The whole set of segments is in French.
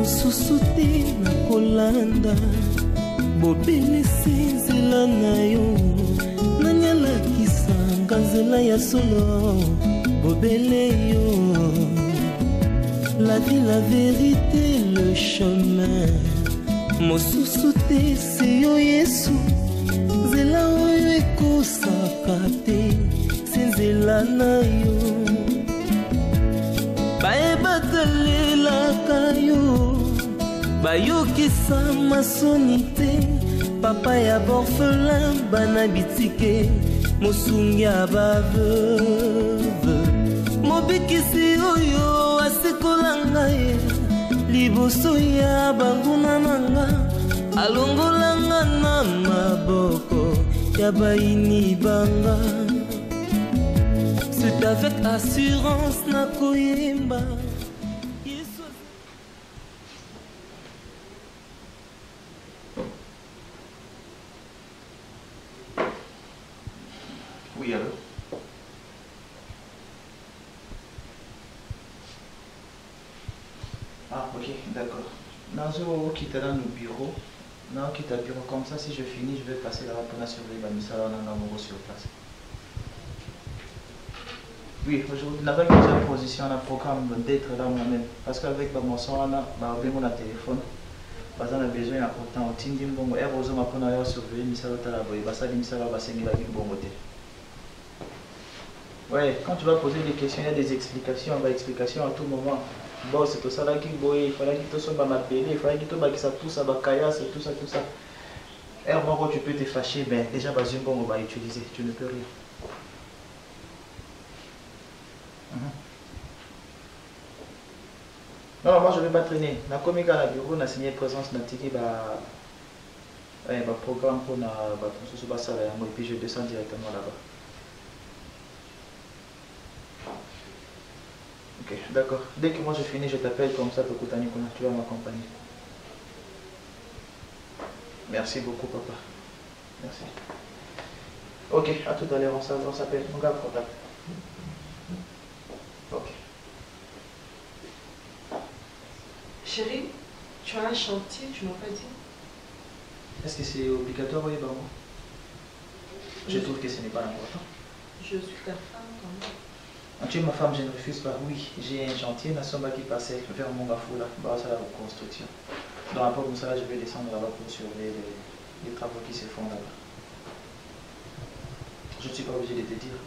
mosusu te na kolanda bobele nzela na yo nanyalakisanga nzela ya solo bobele yo la vie, la vérité, le chemin mosusu te se yo Yesu nzela oyo ekosaka te se nzela na yo bayebatalelaka yo bayokisa masoni te papa ya borfelin bana bitike mosungi ya baveuve mobikisi oyo asekolanga ye liboso ya banguna nanga alongolanga na maboko ya baini banga. C'est avec assurance na koyemba. Oui, alors? Ah, ok, d'accord. Nazo quitte dans nos bureaux. Non, quitte à bureau comme ça, si je finis, je vais passer là-bas pour surveiller la mission sur place. Oui, aujourd'hui, n'a pas mis en position un programme d'être là moi-même. Parce qu'avec mon son, on a mon téléphone. Parce qu'on a besoin d'important. Tindi mbongo, et vous avez appris à surveiller misala talaboy. Basa di misala basengi la mbongo te. Ouais, quand tu vas poser des questions, il y a des explications. On va explication à tout moment. Bon, c'est tout ça là qui boye. Il fallait que tu sois m'appeler. Il fallait que tu sois tout ça, bakayas, tout ça, tout ça. Et quand tu peux te fâcher, ben déjà basi mbongo va utiliser. Tu ne peux rien. Non, moi je ne vais pas traîner. Na komika na bureau, na signé présence na tiki ba programme pour na ba tout ça ça et puis je descends directement là-bas. Ok, d'accord. Dès que moi je finis, je t'appelle comme ça pour que tu vas m'accompagner. Merci beaucoup papa. Merci. Ok, à tout à l'heure, on s'appelle. On garde contact. Ok. Chérie, tu as un chantier, tu m'as pas dit. Est-ce que c'est obligatoire, oui, bah, moi? Je trouve que ce n'est pas important. Je suis ta femme quand même. Tu es ma femme, je ne refuse pas. Oui, j'ai un chantier, la somme qui passait vers mon gafou là, c'est la reconstruction. Dans rapport à ça, je vais descendre là-bas pour surveiller les travaux qui se font là-bas. Je ne suis pas obligé de te dire.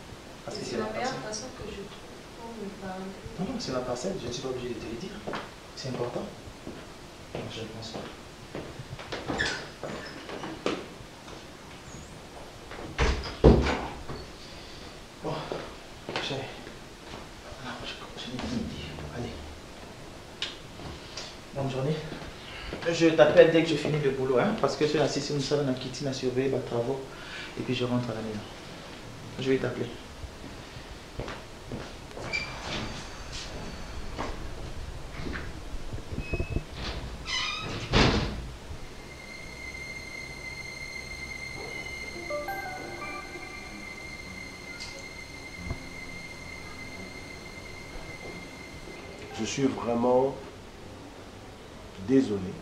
Parce que c'est la meilleure façon que je trouve de parler. Non, c'est ma parcelle, je ne suis pas obligé de te le dire. C'est important. Non, je ne pense pas. Bon, j'ai une idée. Allez. Bonne journée. Je t'appelle dès que je finis le boulot, hein, parce que je suis assis sur une salle, on a quitté, on a surveillé les travaux, et puis je rentre à la maison. Je vais t'appeler. Je suis vraiment désolé.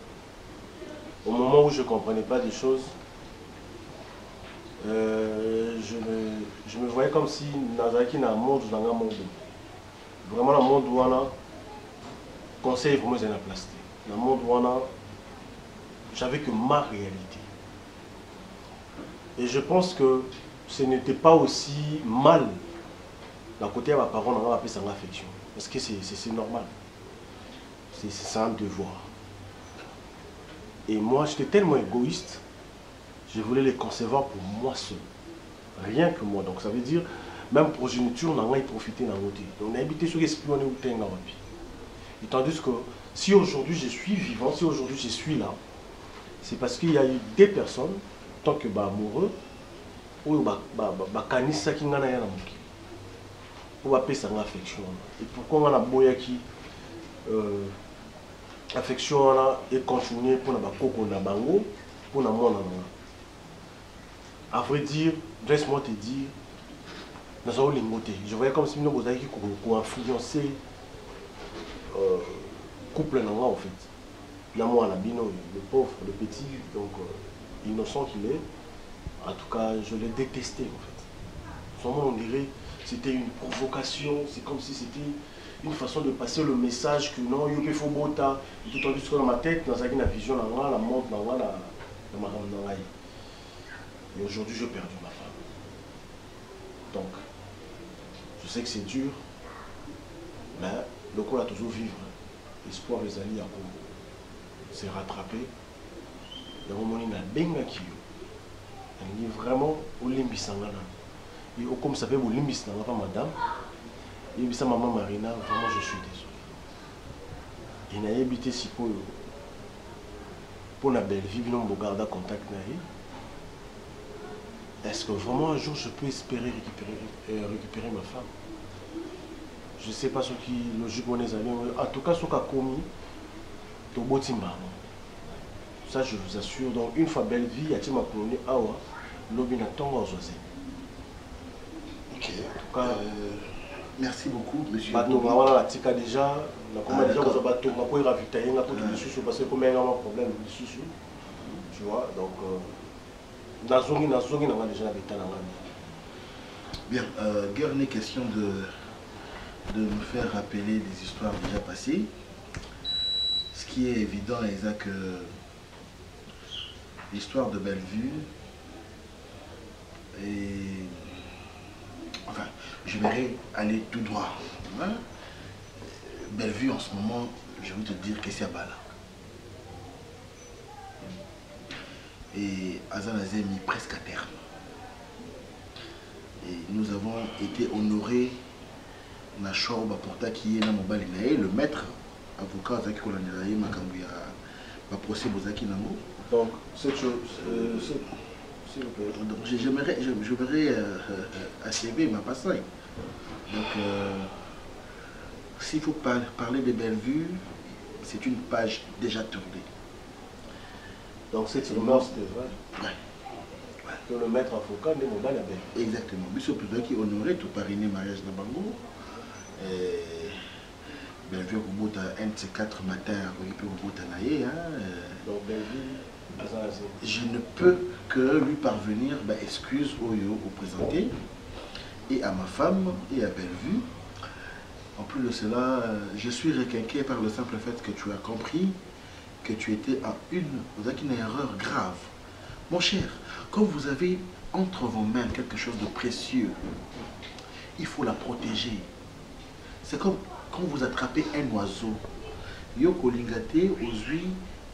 Au moment où je ne comprenais pas des choses, je me voyais comme si Nazaki n'a un monde dans un monde. Vraiment, le monde où on a conseil vraiment c'est la plastique. Dans le monde où on a, j'avais que ma réalité. Et je pense que ce n'était pas aussi mal d'un côté à ma parole, on a appelé ça l'affection. Parce que c'est normal. C'est un devoir. Et moi, j'étais tellement égoïste, je voulais les concevoir pour moi seul. Rien que moi. Donc ça veut dire, même progéniture, on a profité dans l'autre. Donc on a habité sur l'esprit, on est où t'es dans la vie. Et tandis que si aujourd'hui je suis vivant, si aujourd'hui je suis là, c'est parce qu'il y a eu des personnes, tant que amoureux, ou kanisa qui n'en a rien à moquer. Pour appeler ça une affection. Et pourquoi on a boya qui affection et continuer pour la coco na bango pour la monde. À vrai dire, laisse-moi te dire, nous avons les motés. Je voyais comme si nous avons influencé couple en fait. Namo Alabino, le pauvre, le petit, donc innocent qu'il est. En tout cas, je l'ai détesté en fait. Vraiment, on dirait c'était une provocation, c'est comme si c'était une façon de passer le message que non, il faut bota. Tout en plus dans ma tête, dans la vision, dans la montre, dans ma et aujourd'hui, j'ai perdu ma femme. Donc, je sais que c'est dur, mais le coup a toujours vivre. Espoir les alliés à Congo. C'est rattrapé. Il y a un moment où il y a benga qui il est vraiment au limbisangana. Et comme ça fait au limbisangana pas madame. Et puis ça maman Marina, vraiment je suis désolé. Il n'a habité si pour la belle vie, non garder contact naïe. Est-ce que vraiment un jour je peux espérer récupérer ma femme? Je ne sais pas ce qui logiquement les amis. En tout cas, ce qu'a commis, ça je vous assure. Donc une fois belle vie, il y a ma colonie awa, l'obina tonga aux. Ok. En tout cas, merci beaucoup, monsieur. Voilà, la tika déjà, la commande déjà, vous avez tout, ma ravitailler, la côté du parce que comme il y a un problème, tu vois, donc. Bien, guère n'est question de nous faire rappeler des histoires déjà passées. Ce qui est évident, c'est que l'histoire de Bellevue et enfin, je verrai aller tout droit. Hein? Bellevue en ce moment, je vais te dire que c'est à Bala. Et Azanazé mis presque à terme. Et nous avons été honorés Nachorba Porta qui est dans mon balinae, le maître avocat Zaki Kolandiraye Makambuya, ma procès Bozaki Nango. Donc, cette chose, s'il vous plaît. Donc, j'aimerais achever ma passage. Donc, s'il faut parler de Bellevue, c'est une page déjà tournée. Donc c'est une mort, c'était vrai. Ouais. Que le maître avocat n'est pas la belle. Exactement. Monsieur Président qui honorait tout parrainé mariage de Bango. Bellevue au bout d'un de ces 4 matins, il peut au bout d'un aïe. Donc Bellevue, je ne peux que lui parvenir excuse au présenter et à ma femme et à Bellevue. En plus de cela, je suis requinqué par le simple fait que tu as compris que tu étais à une erreur grave. Mon cher, quand vous avez entre vos mains quelque chose de précieux, il faut la protéger. C'est comme quand vous attrapez un oiseau. Yo kolingate ozui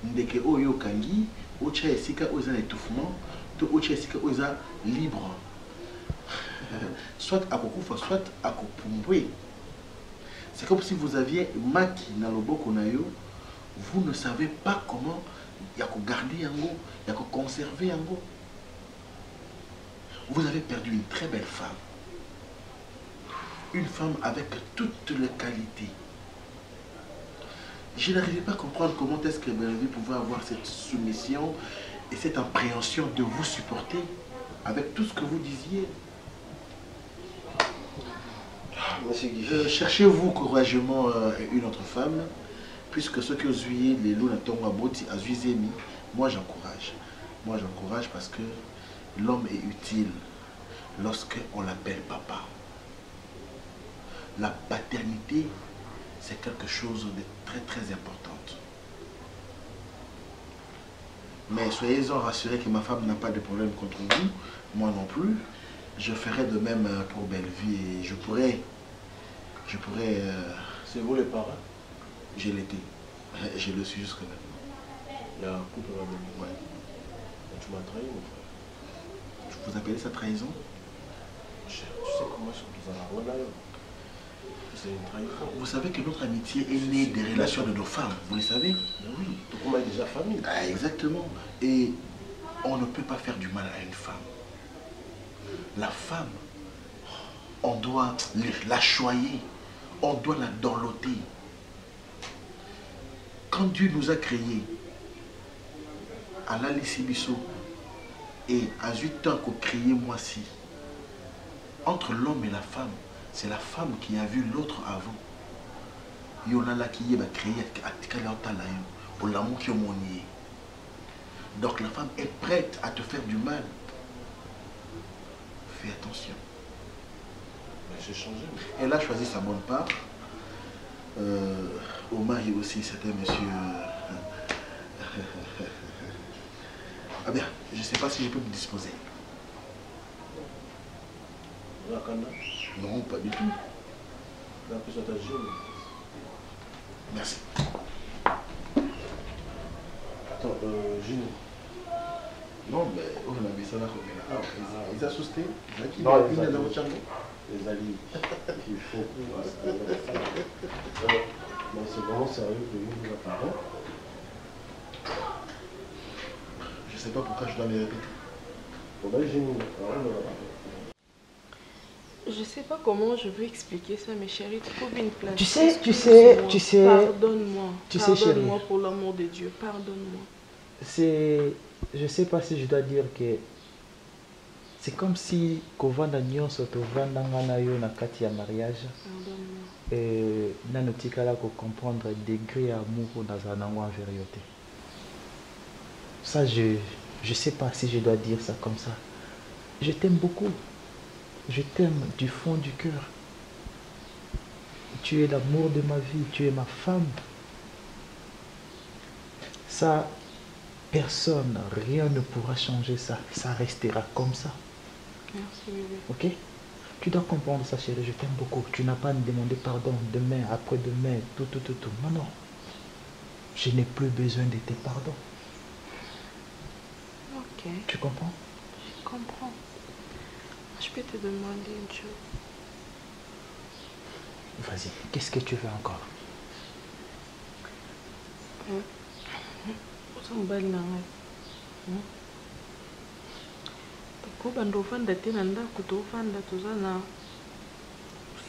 ndeke oyo kangi, ocha esika oza un étouffement, to ocha esika oza libre. Soit à kokufa, soit à kopumbwe. C'est comme si vous aviez maki na loboko na yo. Vous ne savez pas comment il y a qu'à garder yango, il y a qu'à conserver yango. Vous avez perdu une très belle femme. Une femme avec toutes les qualités. Je n'arrivais pas à comprendre comment est-ce que Bellevue pouvait avoir cette soumission et cette appréhension de vous supporter avec tout ce que vous disiez. Monsieur Guy. Cherchez-vous courageusement une autre femme. Puisque ceux qui ont joué les loups à Boti, à Zuizemi, moi j'encourage. Moi j'encourage parce que l'homme est utile lorsqu'on l'appelle papa. La paternité, c'est quelque chose de très très important. Mais soyez-en rassurés que ma femme n'a pas de problème contre vous, moi non plus. Je ferai de même pour Bellevue et je pourrais... C'est vous les parents? Je l'étais. Je le suis jusque maintenant. Il y a un couple à Bellevue. Ouais. Tu m'as trahi, mon frère. Vous appelez ça trahison? Tu sais comment je suis c'est une trahison. Vous savez que notre amitié est née des relations de nos femmes, vous le savez? Oui, tout comme est déjà famille. Ah, exactement. Et on ne peut pas faire du mal à une femme. La femme, on doit la choyer, on doit la dorloter. Quand Dieu nous a créés, à la Lissibiso et à 8 ans qu'on créé moi-ci, entre l'homme et la femme, c'est la femme qui a vu l'autre avant. Yonala qui va créer pour l'amour qui est mon nier. Donc la femme est prête à te faire du mal. Fais attention. J'ai changé. Elle a choisi sa bonne part. Au mari aussi, c'était monsieur... Ah bien, je ne sais pas si je peux me disposer. Non, pas du tout. Merci. Attends, Gino. Non, mais on a mis ça là. Ils ont souscrit. Non, les alliés. Il faut. Mais c'est vraiment sérieux que nous nous parlons. Je ne sais pas pourquoi je dois me répéter. Je sais pas comment je vais expliquer ça, mais chérie, trouve une place. Tu sais, Pardonne-moi. Tu sais, chérie. Pardonne-moi pour l'amour de Dieu. Pardonne-moi. Je sais pas si je dois dire que c'est comme si kovanda nyonso tovanda ngana yo na kati ya mariage. Pardonne-moi. Nano tikala ko comprendre degré amour nazala nango envers yo te. Ça je sais pas si je dois dire ça comme ça. Je t'aime beaucoup. Je t'aime du fond du cœur. Tu es l'amour de ma vie, tu es ma femme. Ça, personne, rien ne pourra changer ça. Ça restera comme ça. Merci, bébé. Ok? Tu dois comprendre ça, chérie, je t'aime beaucoup. Tu n'as pas à me demander pardon demain, après-demain, tout. Non, non. Je n'ai plus besoin de tes pardons. Ok. Tu comprends? Je comprends. Je peux te demander une chose. Vas-y, qu'est-ce que tu veux encore?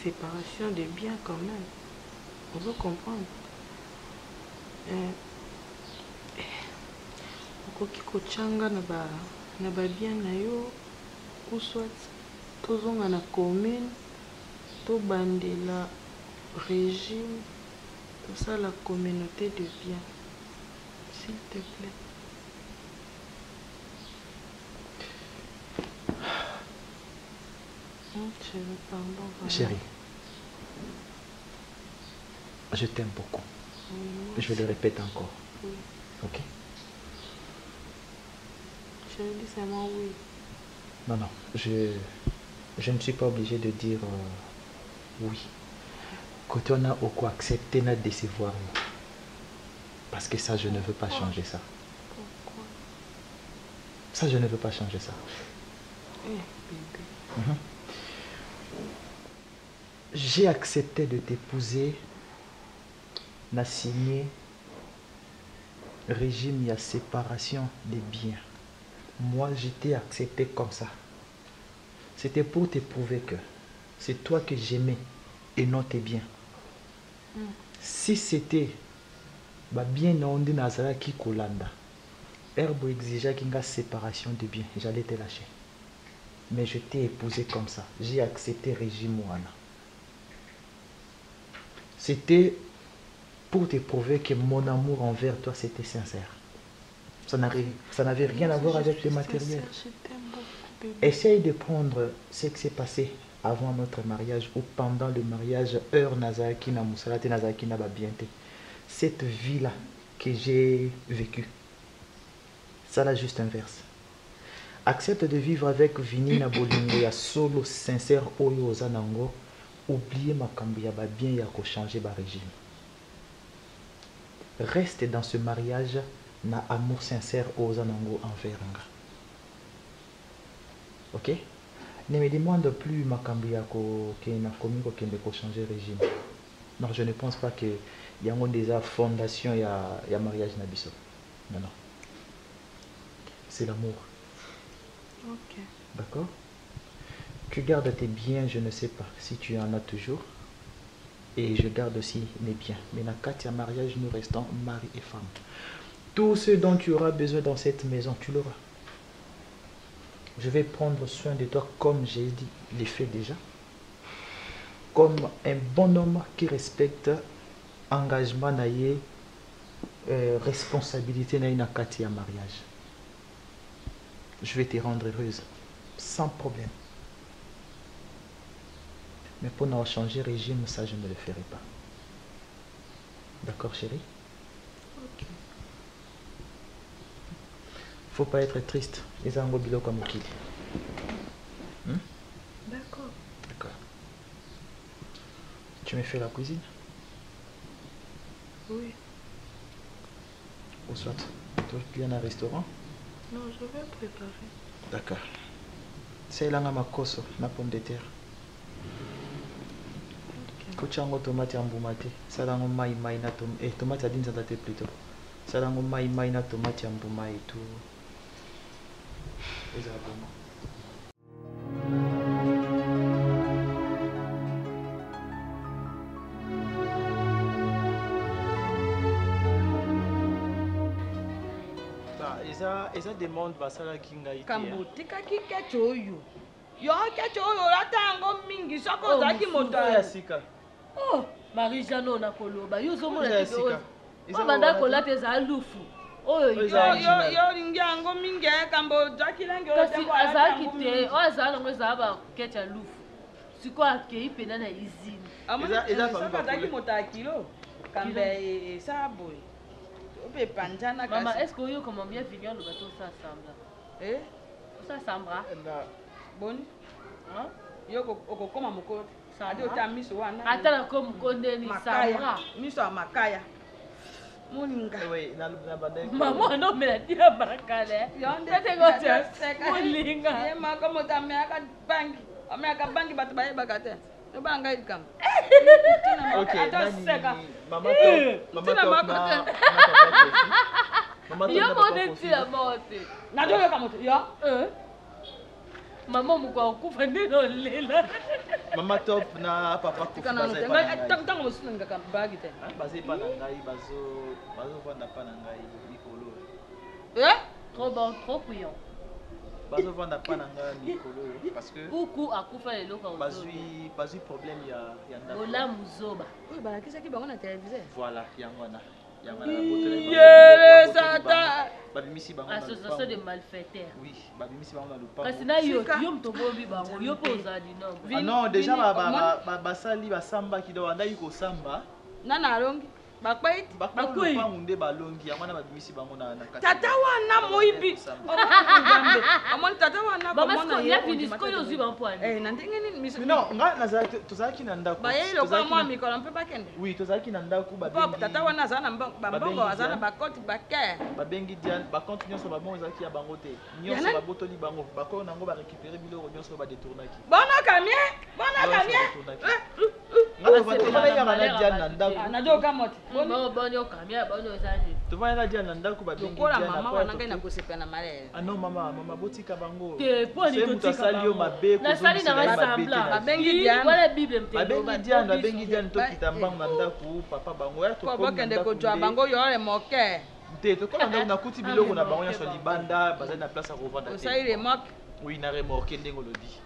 Séparation des biens quand même. On veut comprendre. Na ba bien na yo ou soit tozonga na commune to bandela régime tout ça la communauté de biens, s'il te plaît. Chérie, je t'aime beaucoup. Oui, je le répète encore. Oui. Ok? Je dis seulement oui. Non, non, je ne suis pas obligé de dire oui. Quand on a au quoi accepter notre décevoir. Parce que ça, je ne veux pas changer ça. Pourquoi? Ça, je ne veux pas changer ça. Bébé. J'ai accepté de t'épouser. N'a signé régime, il y a séparation des biens. Moi, j'étais accepté comme ça. C'était pour te prouver que c'est toi que j'aimais et non tes biens. Si c'était bien on dit Nazara qui kolanda, herbe exigeait qu'il y ait séparation des biens, j'allais te lâcher. Mais je t'ai épousé comme ça. J'ai accepté régime Moana. C'était pour te prouver que mon amour envers toi c'était sincère. Ça n'avait rien à voir avec le matériel. Essaye de prendre ce qui s'est passé avant notre mariage ou pendant le mariage, heure Nazaki na Moussalate Nazaki na Babiente. Cette vie-là que j'ai vécue, ça là juste inverse. Accepte de vivre avec Vini na Bolingo ya solo sincère oyo ozanango. Oubliez ma kambi ya ba bien ya ko changer ba régime. Reste dans ce mariage na amour sincère aux anango envers nga. Ok? Ne me demande plus ma kambi ya ko na komi ko kende ko changer régime. Non, je ne pense pas que y a déjà fondation ya mariage na biso. Non, non. C'est l'amour. Ok. D'accord? Tu gardes tes biens, je ne sais pas si tu en as toujours. Et je garde aussi mes biens. Mais dans le mariage, nous restons mari et femme. Tout ce dont tu auras besoin dans cette maison, tu l'auras. Je vais prendre soin de toi comme j'ai dit, l'ai fait déjà. Comme un bon homme qui respecte engagement naïe responsabilité na ina kati ya mariage. Je vais te rendre heureuse sans problème. Mais pour nous changer régime, ça je ne le ferai pas. D'accord chérie? Ok. Faut pas être triste. Les ango bilo comme qui. D'accord. D'accord. Tu me fais la cuisine? Oui. Ou soit, tu viens à un restaurant? Non, je vais préparer. D'accord. C'est là ma coso, ma pomme de terre. Kuchango tomate ambumate. Salango mai na tomate. Tomate adine ça date plutôt. Salango mai na tomate ambuma et tout. Exactement. Eza demande basala kinga ite. Kambo tikaki kecho oyo. Yo kecho oyo latango mingi soko zaki moto ya sika. Oh, Marie-Jeanne on a koloba. Yo zo mona Ya sika. Eza banda kolate za lufu. Oh, yo lingi yango mingi kambo zaki langi oyo. Kasi azaki te, o azala ngo za ba kecha lufu. Siko akei pena na izini. Eza soko zaki moto akilo. Kambe saboy. Maman, est-ce que vous comment bien finir le bateau ça semble? Eh? Ça semble? Bon? Hein? Yo okokoma moko. Adi ota miso wana. Atala comme konde ni sambra. Miso makaya. Moninga. Oui, na bandek. Maman non mais la tira barakale. Yonde te gote. Moninga. Ye mako motame aka bangi. Ame aka bangi batu baye bakate. To banga ikam. OK, maman yo moneti ya mote. Na doyo kamoto. Yo. Maman mukwa kufa ndino lela. Mama top na papa kufa. Tango musunga ka bagi te. Baze pa na ngai bazo vanda pa na ngai mikolo. Trop bon, trop couillon. Bazo vanda pa na ngai mikolo parce que kuku akufa lelo ka bazui problème ya ndako. Ola muzoba. Oui, balakisa ki bango na téléviseur. Voilà, yangona. Yere sata. Babimisi bango. Association de malfaiteurs. Oui, babimisi bango na lupa. Kasi na yo mtobombi bango, yo poza di nombre. Ah non, déjà basali basamba kido andai ko samba. Nana alongi. Bakwait bakwait nde balongi amana babimisi bango na kati. Tata wana moibi. Amon tata wana ba mona ya fini ko yo ziba mpwani. Na ndenge nini miso. Non, nga nazaki tozaki na ndako. Ba yelo kwa mwa mikolo mpe bakende. Oui, tozaki na ndako babengi. Papa tata wana azana bambongo azana bakoti bake. Babengi Diane, bakonti nyonso babongo ezaki ya bango te. Nyonso babotoli bango, bako nango ba récupérer biloko nyonso ba détournaki. Bona kamien. Nga tozaki ya Diane na ndako. Na do kamote. Boni okamia boni ozani. Tovana Diane na ndako babengi Diane. Kola mama wana ngai na kosepa na malele. Ah non mama botika bango. Te poni totika bango. Na sali na rasembla. Babengi Diane. Wala Bible mtendo. Babengi Diane tokita mbango na ndako papa bango ya to kende ko jwa bango yore moke. Te to kona ndako na kuti biloko na bango nyonso libanda bazali na place ya kovanda te. Osali remorque. Oui, na remorque ndenge lodi.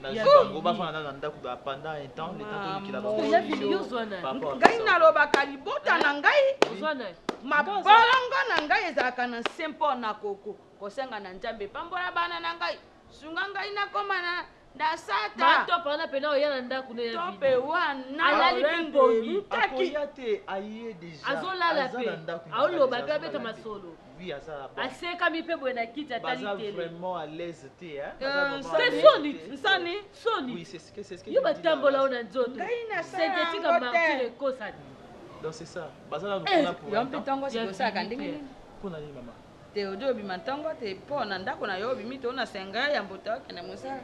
Na bango bafana na ndako pendant un temps le temps to kila bango. Ya fini yo zwana. Ngai na loba kalibota na ngai. Zwana. Mabolongo na ngai ezalaka na sempo na koko. Kosenga na Nzambe pambola bana na ngai. Sunga ngai na koma na dasata. Mato pana pena oyana ndako ne ya vidi. Tope wana. Alali pembogi. Akoyate aye déjà. Azolala pe. Aoloba pe abeta masolo. Oui, azala. Aseka mipe na kiti atali tele. Vraiment à l'aise te hein. C'est Sony. Oui, c'est ce que yo batambola ona nzoto. C'est tika martire kosa. Donc c'est ça. Bazala nous pour. Yo mpitongo sikosaka ndenge. Kuna ni mama. Te odo bimantongo te po na ndako na yo bimito na senga ya mbota kana musala.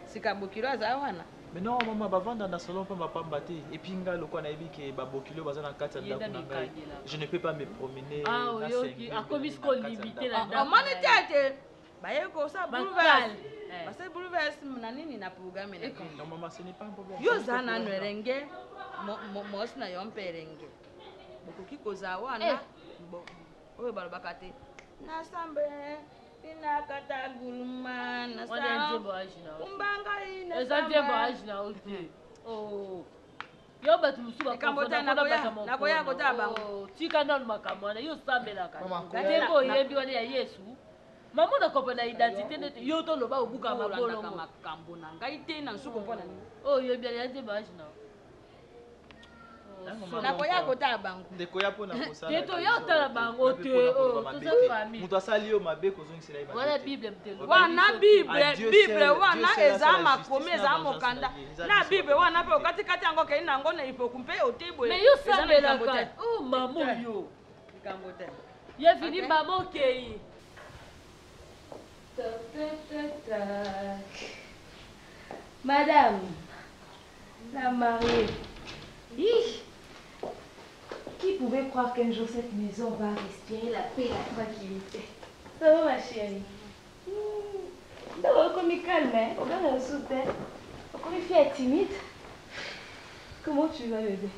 Sikabukiro aza wana. Mais non maman bavanda na salon pa mapamba te et puis nga lokwa na yebi ke babokilo baza na kati ya ndako na ngai. Je ne peux pas me promener. Ah oyoki akomisko limité na ndako. Omane tete. Baye ko sa boulevard. Basa boulevard na nini na programme na. Non maman ce n'est pas un problème. Yo zana nwerenge mo na yo mperenge. Bokoki koza wana. Oyo balobaka te. Na sambe ina kata gulma na sa. Kumbanga ina. Eza tembo ajina ote. Oh. Yo bato musu ba Ekambota nakoya kota bango. Tika nanu makambo wana yo sambelaka. Tembo yembi wana ya Yesu. Maman na kopena identité nete yo to loba obuka makolo makambo na ngai te na nsuku mpona nini. Oh yembi ya te baji na. Nakoya kota bango. Ndeko ya pona kosala. Teto yo tala bango te oh to sa famille. Muto asali yo mabe kozongisela iba. Wana Bible mtelo. Wana Bible wana eza makomi eza mokanda. Na Bible wana pe okati kati yango ke nango na ipoku mpe otebo. Mais yo sambela ka. Oh maman yo. Kambote. Ye fini maman kei. Madame, la mariée. Qui pouvait croire qu'un jour cette maison va respirer la paix et la tranquillité? Ça va ma chérie? D'abord, comme il calme, on va le sauter. Comme il fait timide. Comment tu vas bébé?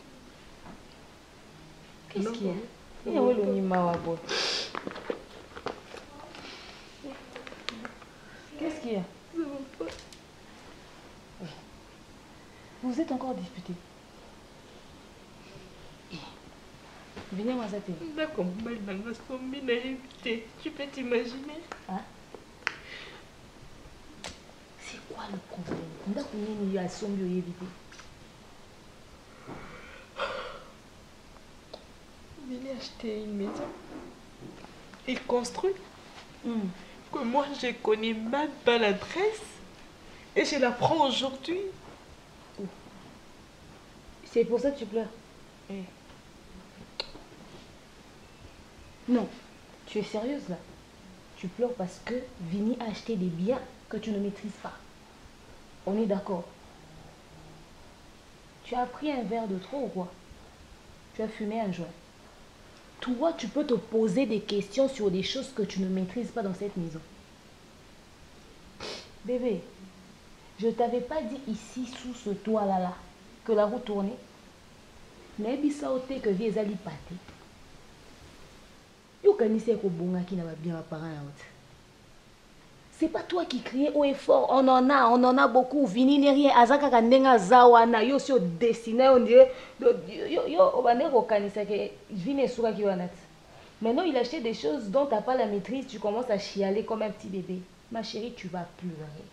Qu'est-ce qu'il y a? Il y a le mima wabo. Qu'est-ce qu'il y a? Vous êtes encore disputés. Venez moi ça télé. D'accord, tu peux t'imaginer? Hein? C'est quoi le problème? D'accord, il y a son bio évité. Venez acheter une maison. Il construit. Que moi je connais même pas l'adresse. Et je la prends aujourd'hui. C'est pour ça que tu pleures? Non, tu es sérieuse là? Tu pleures parce que Vini a acheté des biens que tu ne maîtrises pas. On est d'accord? Tu as pris un verre de trop ou quoi? Tu as fumé un joint. Toi, tu peux te poser des questions sur des choses que tu ne maîtrises pas dans cette maison. Bébé, je ne t'avais pas dit ici, sous ce toit-là, que la roue tournait. Mais ça ôté que vie ezali pâté. C'est pas toi qui criais haut et fort. On en a beaucoup. Vini n'est rien. Azaka kandenga zawana. Yo si dessiné on dirait. Yo obane kokanisa ke Vini sura ki wanat. Maintenant il achète des choses dont t'as pas la maîtrise. Tu commences à chialer comme un petit bébé. Ma chérie, tu vas pleurer.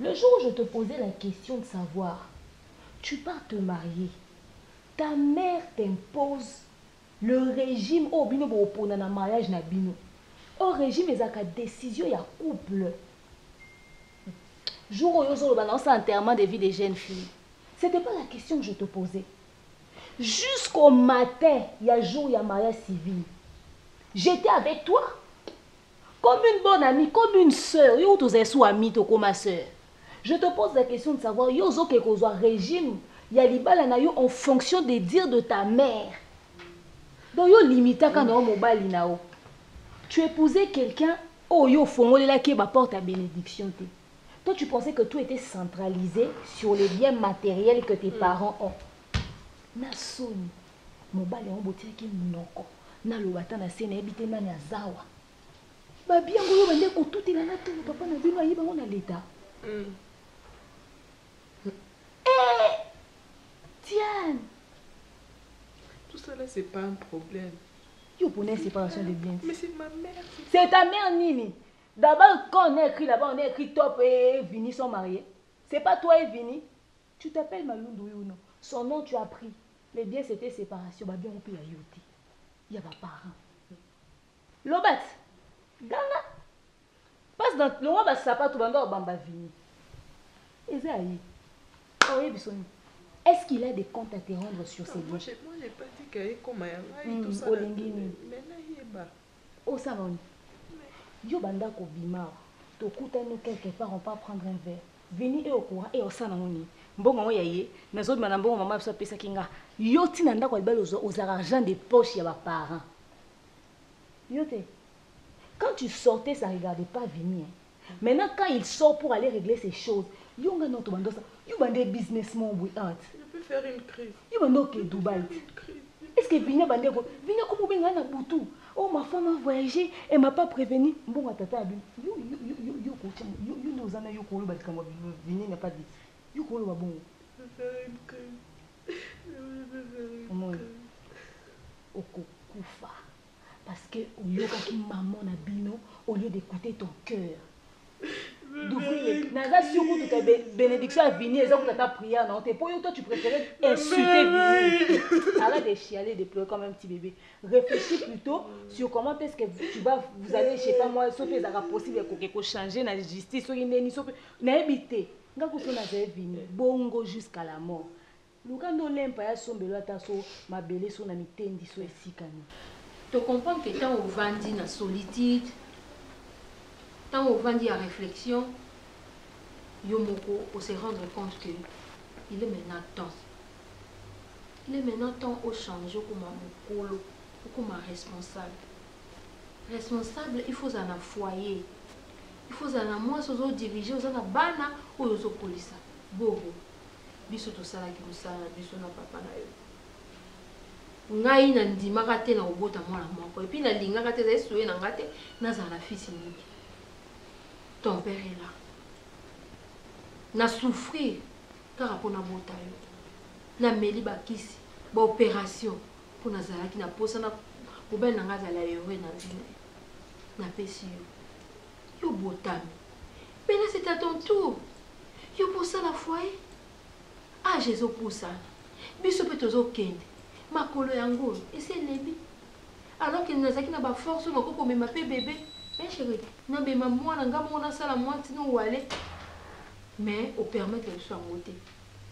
Le jour où je te posais la question de savoir, tu pars te marier. Ta mère t'impose le régime au bino pour na mariage na bino. Au régime ezaka décision ya couple. Jour où yo balance enterrement de vie des jeunes filles. C'était pas la question que je te posais. Jusqu'au matin, il y a jour il y a mariage civil. J'étais avec toi comme une bonne amie, comme une sœur. Yo tous sous amie to comme ma sœur. Je te pose la question de savoir yo zo ke kozwa régime ya libala na yo en fonction des dires de ta mère. Donc yo limita quand on mobile nao. Tu épousais quelqu'un oh yo fongolela qui ba porte à bénédiction te. Toi tu pensais que tout était centralisé sur les biens matériels que tes parents ont. Na soni mobile on botia ki munoko. Na lobata na sena ebite na zawa. Ba bien ngo yo bande ko tout ila na to papa na bino ayiba on a l'état. Tiens, tout ça là c'est pas un problème. Yo pour une séparation de biens. Mais c'est ma mère. C'est ta mère Nini. D'abord quand on a écrit là-bas, on a écrit Top et Vini sont mariés. C'est pas toi et Vini. Tu t'appelles Malundu ou non? Son nom tu as pris. Les biens c'était séparation. Bah bien on peut y aller. Il y a pas parents. Lobat. Gana. Passe dans le roi ça pas tout banda bamba Vini. Esaïe. Oh Ebisoni. Est-ce qu'il a des comptes à te rendre sur ces biens? Moi j'ai pas dit qu'il y a comme un tout ça. Maintenant il est bas. Oh ça va. Yo banda ko bima. To kutano quelque part on peut prendre un verre. Vini et au courant et au sana ngoni. Mbongo ngo yaye. Nazo bima mbongo maman biso pesa kinga. Yo tina ndako libalo aux argent des poches ya ba parents. Yo te. Quand tu sortais ça regardait pas Vini. Maintenant quand il sort pour aller régler ses choses, yo nga non to bando ça. Yo bande businessman bouillant. Je peux faire une crise. Yo bando ke Dubaï. Est-ce que Vini bande ko Vini comme benga na butu? Oh, ma femme a voyagé et m'a pas prévenu. Bon, tata, yo nous en a yo kolo ba kama Vini n'a pas dit. Yo kolo ba bon. Je peux faire une crise. omoi okokufa parce que oyokaki maman na bino au lieu d'écouter ton cœur. D'ouvrir naza surtout toute ta bénédiction à venir et ça ta prière non t'es pour toi tu préférais insulter Vini. Arrête de chialer de pleurer comme un petit bébé. Réfléchis plutôt sur comment est-ce que vous allez je sais pas moi sauf que ça sera possible que changer la justice sur une sauf na éviter ngako so na Vini bongo jusqu'à la mort. Lukando lempa ya sombelo ataso mabele so na mitendi so esikani. Tu comprends que tant on vendit la solitude, tant on vendit la réflexion, Yomoko, on se rendre compte que il est maintenant temps. Il est maintenant temps de changer comme un mokolo, comme un responsable. Responsable, il faut un foyer. Il faut un moi, so diriger, aux ana bana ou aux polisa. Bobo, biso to sala ki musala, biso na papa na yo. Ngai na ndimaka te na obota mwana moko et puis na lingaka te ezsuye na ngate nazala fils unique. Ton père est là. Na souffrir car pour na bota yo. Na meli bakisi ba opération pour nazala ki na posa na obel na ngazala heureux na vie. Na pesi yo. Yo botami. Mais là c'est à ton tour. Yo pour ça la foyer. Ah Jésus pour ça. Biso pe tozo kende. Makolo yango ese lebi alors que nazaki na ba force na ko mema pe bébé mais chérie na be maman na ngamo na sala mwati no wale mais au permettre de soit monter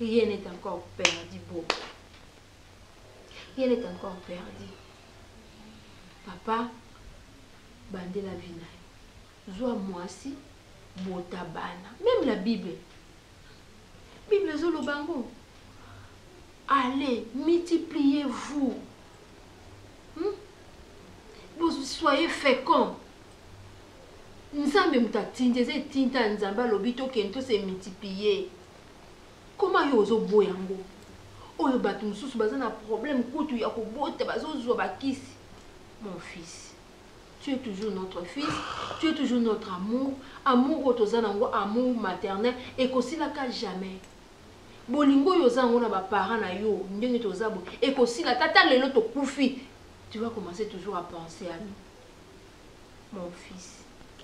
rien n'est encore perdu beau rien n'est encore perdu papa bande la vie na zo mwasi botabana même la Bible zolo bango. Allez, multipliez-vous. Vous soyez féconds. Nzambe mutatinze ze tinta nzamba lobito kento se multiplier. Comment yo zo boyango? Oyo batu mususu bazana problème kutu ya kobota bazo zo bakisi. Mon fils, tu es toujours notre fils, tu es toujours notre amour, amour otozana ngo amour maternel et qu'aussi la ka jamais. Bolingo yozango na ba parents na yo ndenge tozabo et qu'aussi la tata lelo to kufi. Tu vas commencer toujours à penser à nous. Mon fils.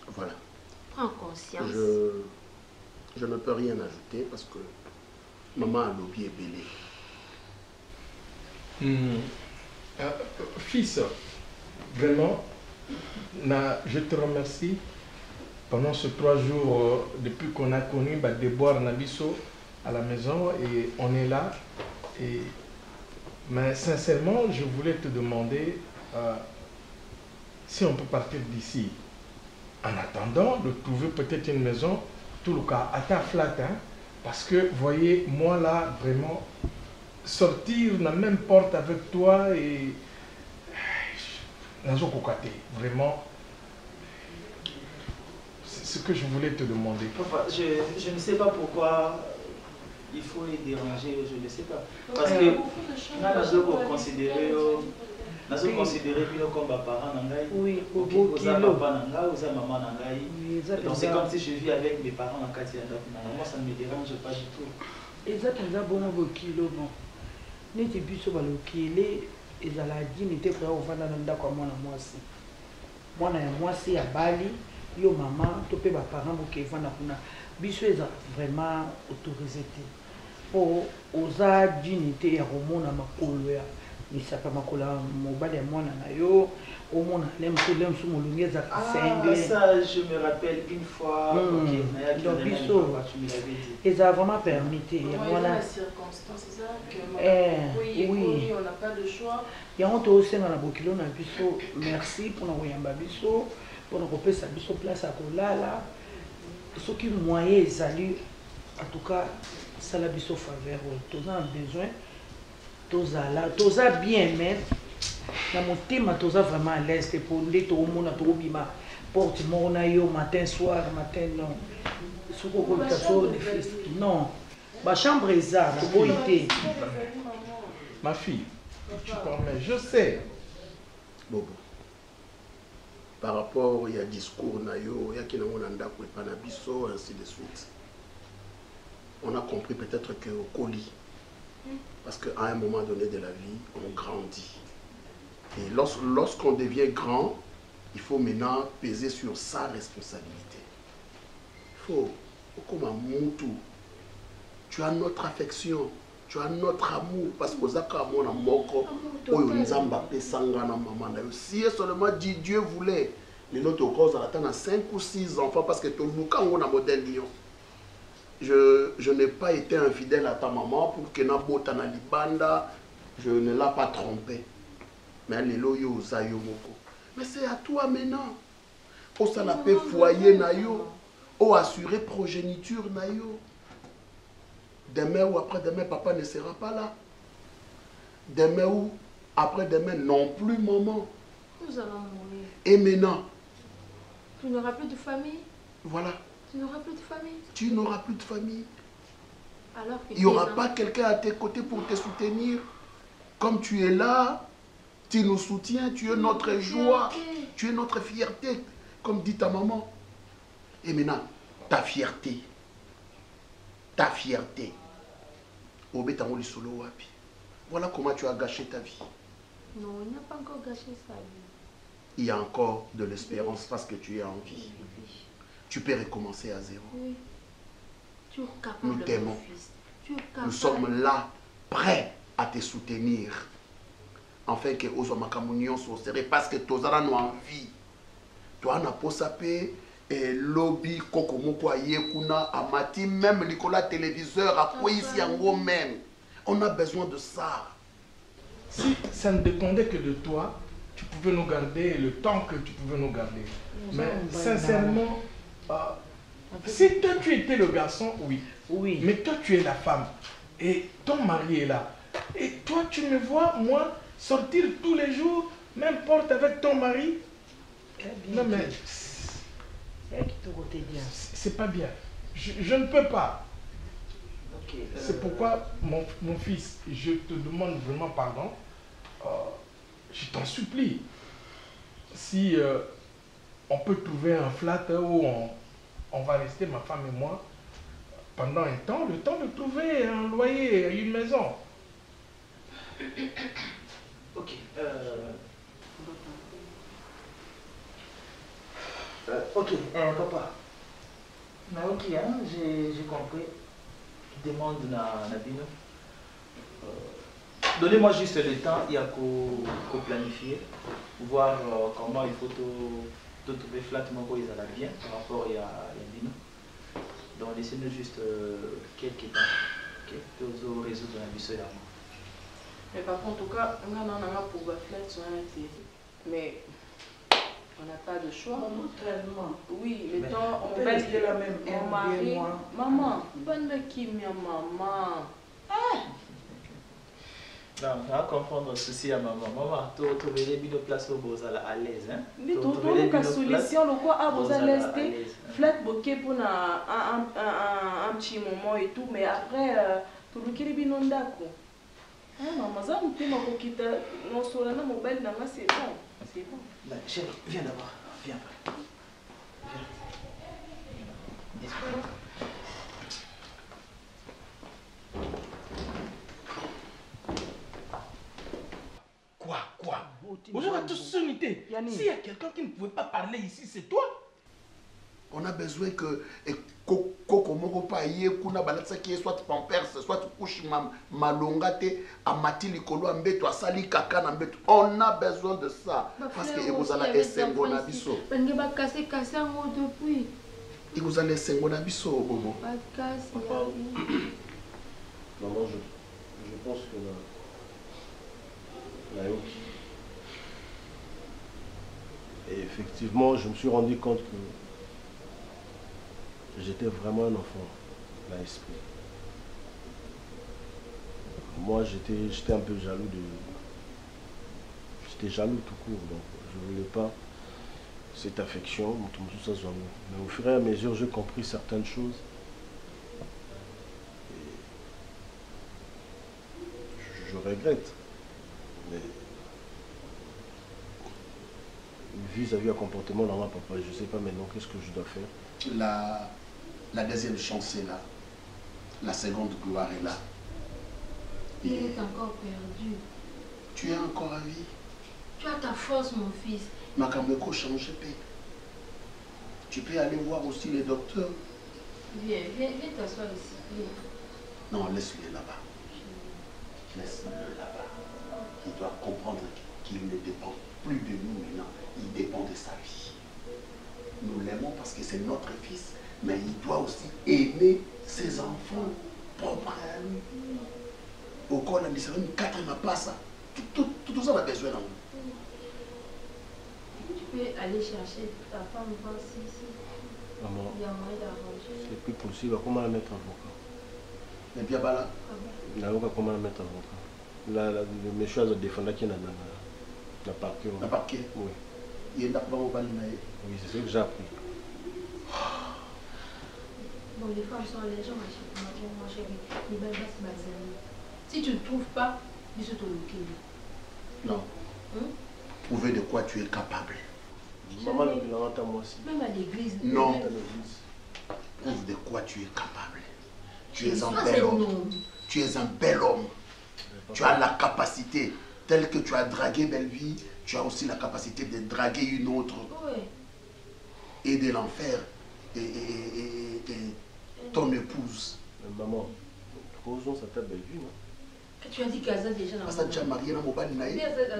Voilà. Prends conscience. Je ne peux rien ajouter parce que maman a lobby est belé. Fils, vraiment, je te remercie pendant ces 3 jours depuis qu'on a connu Déborah Nabiso à la maison et on est là. Mais sincèrement, je voulais te demander si on peut partir d'ici. En attendant de trouver peut-être une maison, tout le cas à ta flat, hein, parce que, voyez, moi là, vraiment, sortir la même porte avec toi et... Vraiment, c'est ce que je voulais te demander. Papa, je ne sais pas pourquoi il faut les déranger, je ne sais pas. Parce que nous avons considéré comme parents. Oui, aux papa, aux mamans. Donc c'est comme si je vis avec mes parents en quartier. Moi, ça ne me dérange pas du tout. Exactement, bon kilo bon. N'est plus sur le kilo. Et la dignité frère au vanda nda kwa mwana mwasi. Mwana ya mwasi ya bali, yo maman, topé ba parents boke vanda kuna. Biso eza vraiment autorisé te. Pour oza dignité ya romona makolo ya misaka makola mobali ya mwana na yo, au mona lem sou molungi za kasengle. Ça je me rappelle une fois OK, donc biso eza vraiment permis te. Voilà la circonstance ça que oui, on n'a pas de choix. Ya on to senga na bokilo na biso, merci pour na koyamba biso, pour na kopesa biso place à kolala. Ce qui moyen ezali en tout cas ça la biso faveur, tous en besoin. Toza bien même na motema toza vraiment à l'aise pour les to mona to bima porte mona yo matin soir matin non soko ko taso de fils non ba chambre eza na boité. Ma fille, tu permets, je sais. Bobo. Par rapport il y a discours na yo ya kina mona ndako pa na biso ainsi de suite. On a compris peut-être que au colis Parce qu'à un moment donné de la vie, on grandit. Et lorsqu'on devient grand, il faut maintenant peser sur sa responsabilité. Il faut, comme un moutou, tu as notre affection, tu as notre amour, parce que si seulement dit Dieu voulait, les autres causes attendent 5 ou 6 enfants, parce que tout le monde a un modèle lion. Je n'ai pas été infidèle à ta maman pour que na botana libanda, je ne l'ai pas trompé. Mais mais c'est à toi maintenant. Au salapé foyer nayo, au assurer progéniture nayo. Demain ou après-demain, papa ne sera pas là. Demain ou après-demain, non plus maman. Nous allons mourir. Et maintenant? Tu n'auras plus de famille. Voilà. Tu n'auras plus de famille. Tu n'auras plus de famille. Alors il n'y aura pas quelqu'un à tes côtés pour te soutenir. Comme tu es là, tu nous soutiens, tu es notre joie, tu es notre fierté, comme dit ta maman. Et maintenant, ta fierté. Voilà comment tu as gâché ta vie. Non, il n'a pas encore gâché sa vie. Il y a encore de l'espérance parce que tu es en vie. Tu peux recommencer à zéro. Oui. Tu es capable. Nous t'aimons. Nous sommes là, prêts à te soutenir. Afin que aux hommes parce que tu as envie. Tu as sapé et lobby kokomoko ayekuna amati même Nicolas téléviseur à quoi ici en même. On a besoin de ça. Si ça ne dépendait que de toi, tu pouvais nous garder le temps que tu pouvais nous garder. Mais sincèrement, si toi tu étais le garçon, oui. Oui. Mais toi tu es la femme. Et ton mari est là. Et toi tu me vois, moi, sortir tous les jours, n'importe avec ton mari. Non mais... c'est pas bien. Je ne peux pas. Okay. C'est pourquoi, mon fils, je te demande vraiment pardon. Je t'en supplie. Si on peut trouver un flat où on va rester, ma femme et moi, pendant un temps, le temps de trouver un loyer, une maison. Ok. Ok, papa. Ok, hein, j'ai compris. Demande na bino. Donnez-moi juste le temps, il y a qu'au planifier, voir comment il faut tout trouver flat, comment ils allaient bien par rapport à bino. Donc laissez-nous juste quelques temps. Ok, pour résoudre la mission. Mais par contre, en tout cas, on a pour flat, mais on n'a pas de choix. Oui, mais tant on va dire la même. On marie. Maman, bonne qui m'a maman. Non, on va comprendre le souci à maman. Maman, tu vas trouver les bidons place où vous allez à l'aise. Mais tu trouves une solution, le quoi, vous allez rester flat bokeh pour un petit moment et tout, mais après, tu le kiri bidons d'accord. Maman, ça me fait ma coquille, non seulement mon mobile, c'est bon. C'est bon. Ben, chérie, viens d'abord. Viens. Viens. Quoi? Vous avez tous sonité. S'il y a quelqu'un qui ne pouvait pas parler ici, c'est toi. On a besoin que Kokomoko paye kuna balatsa qui soit pampers, soit couche malongate, amati likolo ambeto asali kaka na mbeto. On a besoin de ça parce que vous allez esengo na biso. Parce que ba casser en depuis. Et vous allez esengo na biso bobo. Pas casse. Maman, je pense que la Yoki. Et effectivement, je me suis rendu compte que j'étais vraiment un enfant dans l'esprit. Moi, j'étais un peu jaloux j'étais jaloux tout court, donc je ne voulais pas cette affection. Mais au fur et à mesure, j'ai compris certaines choses. Et je regrette. Mais vis-à-vis un comportement dans ma papa, je ne sais pas maintenant qu'est-ce que je dois faire. La deuxième chance est là. La seconde gloire est là. Il est encore perdu. Tu es encore à vie. Tu as ta force, mon fils. Makameko change paix. Tu peux aller voir aussi les docteurs. Viens t'asseoir ici. Viens. Non, laisse-le là-bas. Laisse-le là-bas. Il doit comprendre qu'il ne dépend plus de nous maintenant. Il dépend de sa vie. Nous l'aimons parce que c'est notre fils, mais il doit aussi aimer ses enfants propres à lui. Au corps, la mission, 4 n'a pas ça. Tout ça, on a besoin d'en nous. Tu peux aller chercher ta femme, voir si Maman, il y a moyen d'arranger. c'est plus possible. Comment la mettre avocat? Mais bien, là. Comment la mettre avocat? Le monsieur a défendu qui n'a parquet. La parquet? Oui. Il y a oui, c'est ce que j'ai appris. Bon, les femmes sont les gens, ma chérie. Si tu ne trouves pas, dis te loquer. Non. Prouver de quoi tu es capable. Maman, le bilan à moi aussi. Même à l'église. Non. Prouve de quoi tu es capable. Tu es un bel homme. Tu es un bel homme. Tu as la capacité, telle que tu as dragué Belleville, tu as aussi la capacité de draguer une autre. Oui. Et de l'en faire. Et ton épouse. Maman, causons ça t'a Belleville, non? Tu as dit Gaza déjà dans le monde. Tu marié dans mon bal.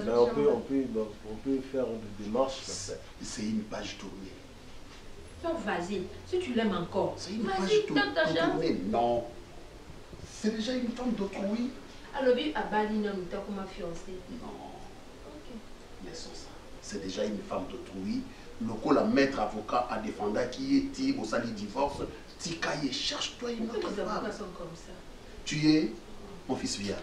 On peut faire des démarches. C'est une page tournée. Vas-y, si tu l'aimes encore. C'est une page tournée. Non. C'est déjà une femme d'autrui. Alors, à Bali, non, tu as comme ma fiancée. Non. Ok. Laissons ça. C'est déjà une femme d'autrui. Le coup, la maître avocat a défendu qui est tir au sali divorce. Tikaye, cherche-toi une autre femme. Les avocats sont comme ça. Tu es, mon fils, viens.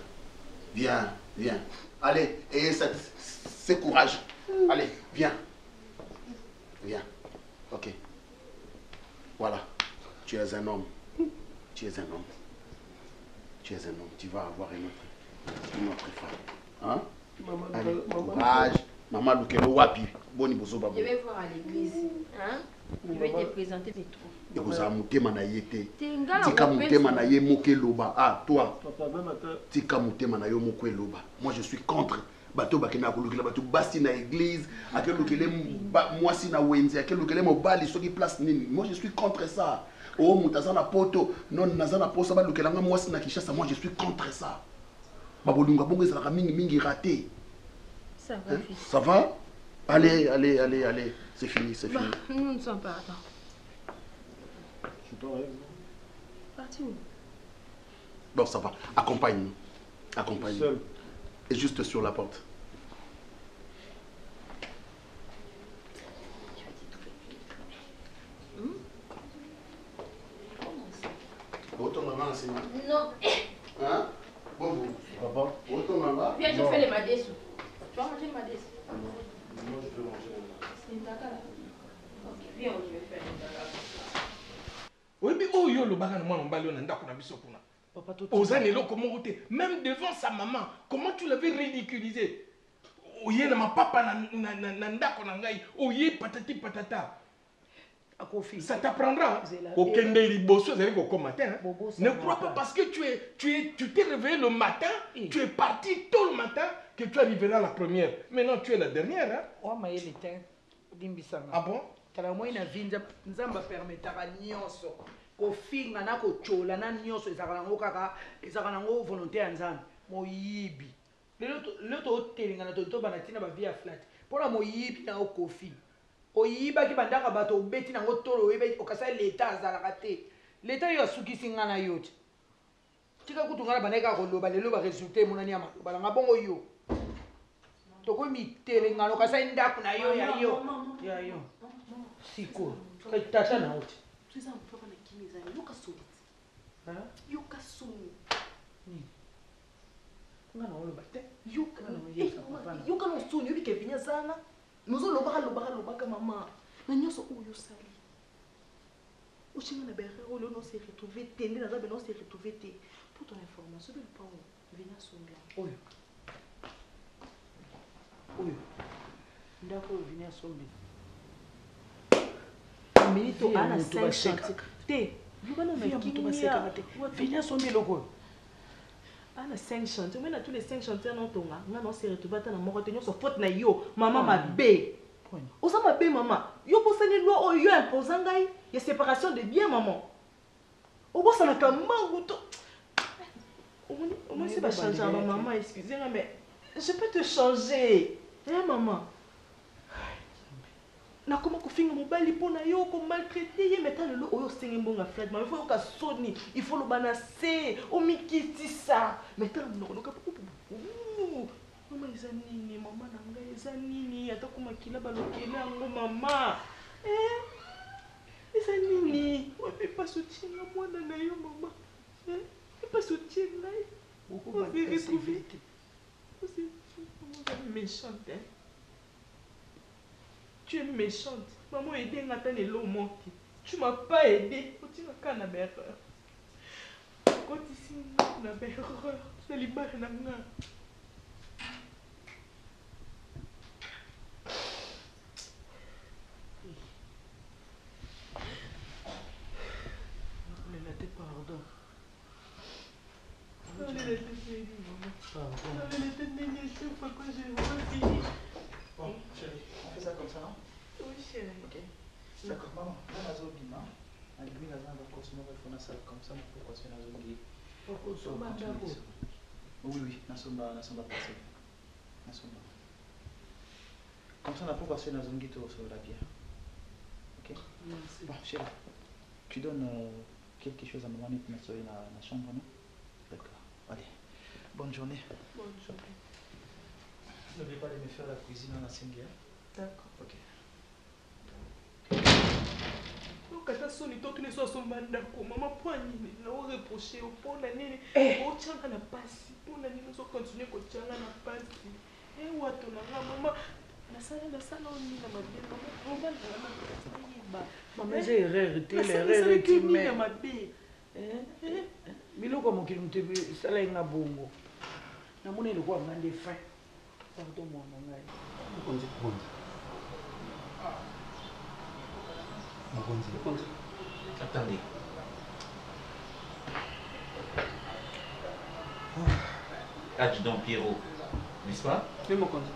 Viens, viens. Allez, ayez ce courage. Allez, viens. Viens. Ok. Voilà. Tu es un homme. Tu es un homme. Tu es un homme. Tu vas avoir une autre femme. Hein? Allez, courage. Maman Lukelo Wapi. Boni Bozo Babo. Je vais voir à l'église. Hein? Je vais te présenter mes trous. Tika mutema na ye moke loba. Ah, toi. Tika mutema na yo moke loba. Moi, je suis contre. Bato bakena kolukela bato basi na église, akelukele mwasi na wenze, akelukele mobali soki place nini. Moi, je suis contre ça. Oh, mutazana poto, non nazana posa ba lukela nga mwasi na Kinshasa. Moi, je suis contre ça. Babolunga bongo ezalaka mingi raté. Ça va, fils. Ça va? Allez, allez, allez, allez. C'est fini, c'est fini. Nous ne sommes pas attends. Parti où? Bon, ça va. Accompagne-nous. Accompagne-nous. Seul. Et juste sur la porte. Non. Hein? Bon, papa. Viens, je fais les madesses. Tu vas manger les madesses? Moi, je peux manger. C'est une daka là. Ok, viens, je vais faire une daka. Oui, mais oh yo le bagan moi on balé on anda kuna biso kuna. Papa toi. Ozanelo comment te même devant sa maman, comment tu l'avais ridiculisé? Oye na ma papa na ndako na ngai, oye patati patata. Ça t'apprendra. Aucun des bossos avec au matin. Ne crois pas parce que tu t'es réveillé le matin, tu es parti tôt le matin que tu arriveras la première. Maintenant tu es la dernière. Hein? Oh ma yelite, dimbisanga. Ah bon? Tala moi na vinza nzamba permettra nyonso. Ko finga na ko chola na nyonso ezakana ngo kaka ezakana ngo volonté ya nzambe. Moyibi. Le to telinga na to bana tina ba via flat. Pona moyibi na kofi. Oyiba ki bandaka bato obeti nango tolo oyiba okasa l'état azalaka te. L'état yo asukisi nga na yo te. Tika kutu ngana baneka ko loba lelo ba résultat monani ya maloba nga bongo yo. Toko mitele ngano kasa ndaku na yo ya yo. Ya yo. Siko. Tata na uti. Tuza mtoka na kimiza yoka solid. Ha? Yoka sumi. Ni. Ngana oloba te. Yoka no suni yobi kevinya zana. Nous allons loba maman. Na nyoso oyo sali. Ochinga na berre o non s'est retrouvé tendé na zabe non s'est retrouvé té. Pour ton information, le pas venir sombia. Oyo. Oyo. Ndako venir sombia. Milito ana 50 té. Venir sombia loko. ana 5 chanteurs mais na tous les 5 chanteurs non tonga nga non se retrouver ta na moko te nyonso faute na yo maman mabe oza mabe maman yo posani loi oyo yo imposa ngai ya séparation de bien maman obosanaka mangu to au moins c'est pas changer maman excusez-moi mais je peux te changer hein maman na comment kofinga mobali pona yo ko maltraiter ye mettant le oyo senge mbonga Fred mais il faut ka soni il faut le banasser o mikiti ça mettant no ka maman ezanini maman nanga ezanini atakuma kila balokela ngo maman ezanini on peut pas soutenir moi na yo maman on peut pas soutenir là beaucoup de agressivité c'est méchante hein. Tu es méchante. Maman aidé Nathan l'eau monte. Tu m'as pas aidé. Tu n'as qu'à la erreur. Quand ici, on a erreur. C'est libéré nanga. Pardon. Bon, chérie, on fait ça comme ça, non? Oui, chérie. Ok. D'accord, maman, on a Zobima. On a dit que on va continuer à faire ça comme ça, pour continuer à Zobi. Oui, oui, Nasomba passé. Nasomba. Comme ça, on a pour passer dans Zongi sur la bière. Ok? Merci. Bon, chérie, tu donnes quelque chose à maman pour mettre dans la chambre, non? D'accord. Allez, bonne journée. Bonne journée. N'oubliez pas de me faire la cuisine en la cinquième. D'accord. Ok. Kata soni to tune so sombanda ko mama poani na o reprocher o pona nini o changa na pasi pona nini so continuer ko changa na pasi wato na mama na sala o ni na mabie mama na maman j'ai erreur te l'erreur ti mais na mabie biloko mokili mtebi sala inga bongo na mona ile kwa ngande fin pardon mwana ngai Mokonzi. Attendez. Adjudant Pierrot, n'est-ce pas? Oui, Mokonzi.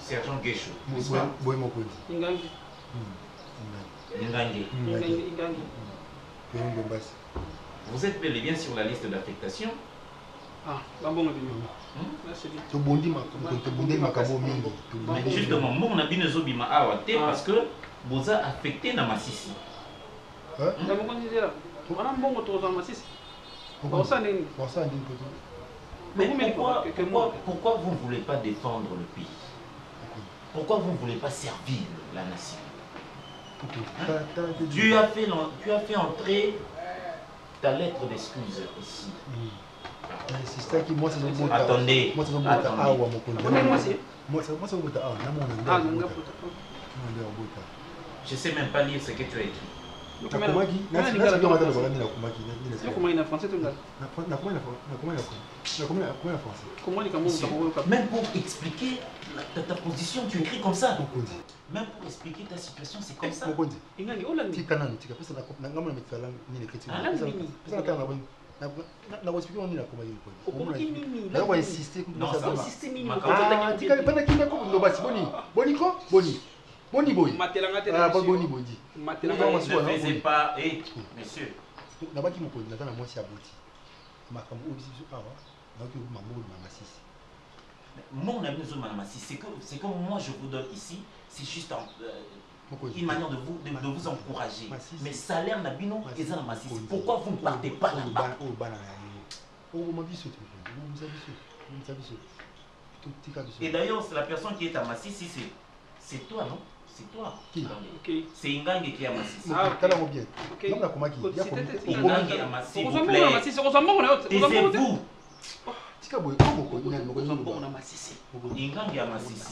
Sergent Guéchou, n'est-ce pas? Oui, Mokonzi. Ingangi. Ingangi. Ingangi. Vous êtes bel et bien sur la liste d'affectation. Ah, bon, merci. Mais justement, mon abine zobima awate parce que vous a affecté na Masisi. Mais pourquoi vous ne voulez pas défendre le pays? Pourquoi vous ne voulez pas servir la nation? Tu as fait entrer ta lettre d'excuse ici. Attendez. Je ne sais même pas lire ce que tu as écrit. Même pour expliquer ta position, tu écris comme ça. Même pour expliquer ta situation, c'est comme ça. Ne faisez pas, monsieur. Mon ami c'est que moi je vous donne ici, c'est juste une manière de vous encourager. Mais salaire Nabino et Zanamassis, pourquoi vous ne partez pas là-bas? Et d'ailleurs, c'est la personne qui est à Massis, c'est toi, non? C'est toi. C'est Ingangi qui est à Massis. Ingangi à Massis, s'il vous plaît. Taisez-vous. Ingangi à Massis.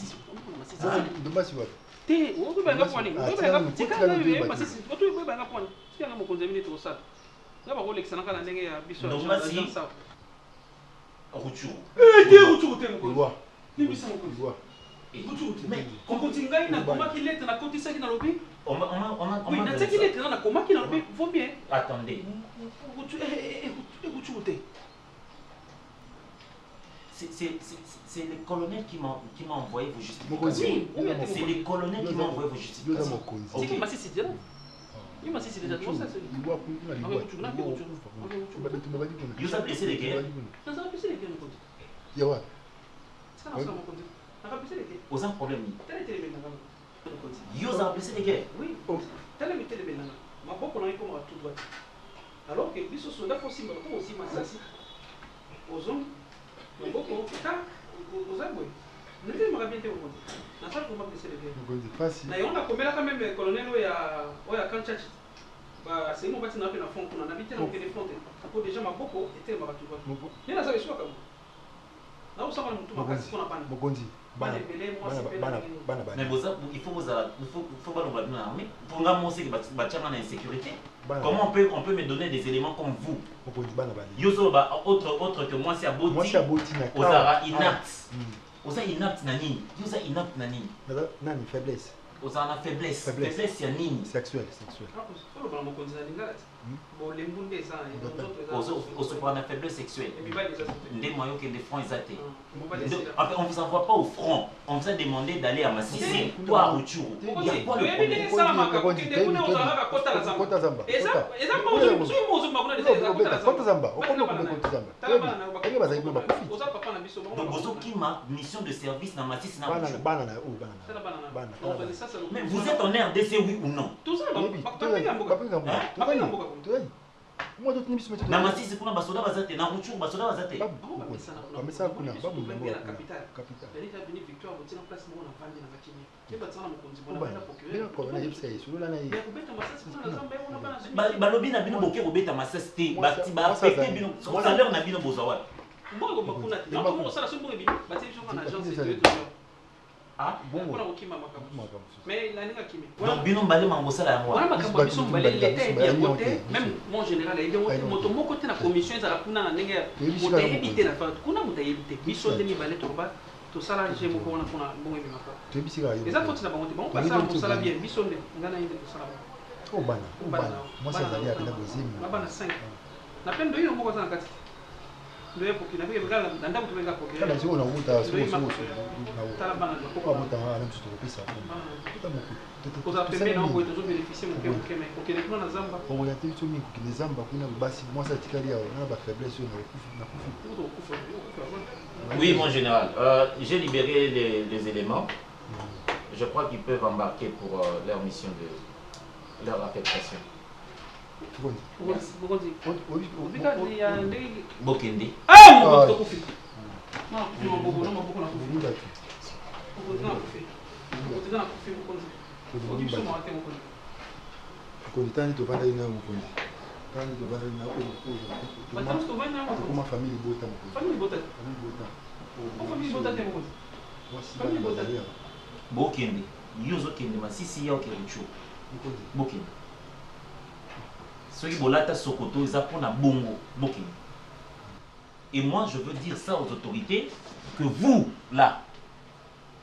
Mais continue na comment qu'il est na côté ça qui dans le pays. On m'a oui, na ça qu'il est na comment qu'il dans le pays, vaut bien. Attendez. C'est les colonels qui m'ont envoyé vos justifications. C'est les colonels qui m'ont envoyé vos justifications. C'est qui m'a dit c'est direct. Il m'a dit c'est déjà tout ça. Vous avez blessé les guerres. Vous avez blessé les guerres. Yawa. Ça n'a pas compté. On a blessé les guerres. Vous avez un problème. Vous avez blessé les guerres. Oui. Tel est le bénin. Ma beaucoup on a eu comme tout droit. Alors que les soldats font aussi ma sassi. Aux hommes. Ma beaucoup aux aboués. Nous devons bien te au na ça pour blesser les guerres. Na on a combien quand même colonel oya Kanchachi. Bah c'est mon bâtiment na fond qu'on a habité dans les frontières. Pour déjà ma beaucoup était ma tout droit. Ni na ça je suis pas comme. Là où ça va nous tout ma casse qu'on a pas. Bogondi. Mais il faut pas nous armée pour nous montrer que bâtiment en insécurité. Comment on peut me donner des éléments comme vous? Autre que moi c'est aboti. Osara inapte. Osara inapte nani. Yosa inapte nani. Nani faiblesse. Osara faiblesse. Faiblesse c'est nini. Sexuel. On a faiblesse sexuelle. Des moyens que des francs exatés. En fait, on ne vous envoie pas au front. On vous a demandé d'aller à Massissi, toi à Rutshuru. Il y a quoi le mission de service dans Massissi. Mais vous êtes en RDC, oui ou non? Tout ça, na Masisi kuna basoda bazate na Rutshuru basoda bazate bamesa kuna babu na capitale Belita vini victoire botina place mo na vandi na bakini keba tsana mokonzi bona bana procureur ko na yipsa yesu la na yi kubeta masasi kuna zamba yona bana balobi na bino boke kobeta masasi te bati ba affecté bino salaire na bino bozawa mbongo bakuna te nto mo sala so mbongo bino bati biso na agence de toujours ah bon kuna okima makambo mais la ninga kimi donc bino mbale mangosala yango wana makambo biso mbale l'état est bien voté même mon général est bien voté moto moko te na commission ezala kuna na ndenge moto éviter na fa kuna moto éviter biso nde mi balé toba to sala je moko wana kuna bongo mi maka to bisika yo eza foti na bango te bon pasa mo sala bien biso nde ngana inde to sala o bana moi ça zali akenda bozimi bana 5 na pendo hiyo moko sana kati ndio hapo kinafika bigala na ndabu tumenga poke kama sio unavuta sio na tala bana kwa buta na mtu tukopesa koza pembe na ngo itozo bénéficier mon cœur keme kokele kuna na zamba kwa ya titu mingi kile zamba kuna basi moi ça tikali yao na ba faiblesse na kufi. Oui mon général, j'ai libéré les éléments. Je crois qu'ils peuvent embarquer pour leur mission de leur affectation. Bokende. Tani tovanda ina mukondi. Tani tovanda ina kuma famille bota mukondi. Famille bota. Famille bota te mukondi. Famille bota. Bokende. Yozo kende masisi yao ke Rutshuru. Bokende. Soki bolata sokoto eza pona bongo bokende. Et moi je veux dire ça aux autorités que vous là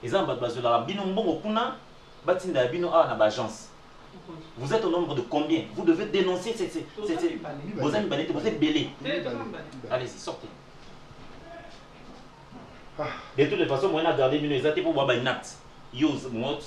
eza bazola bino mbongo kuna batinda bino a na agence. Vous êtes au nombre de combien? Vous devez dénoncer vos amis balés, vous êtes belés. Allez-y, sortez. De toutes les façons, moi, on a gardé une exacte pour voir une acte. Yos, moi,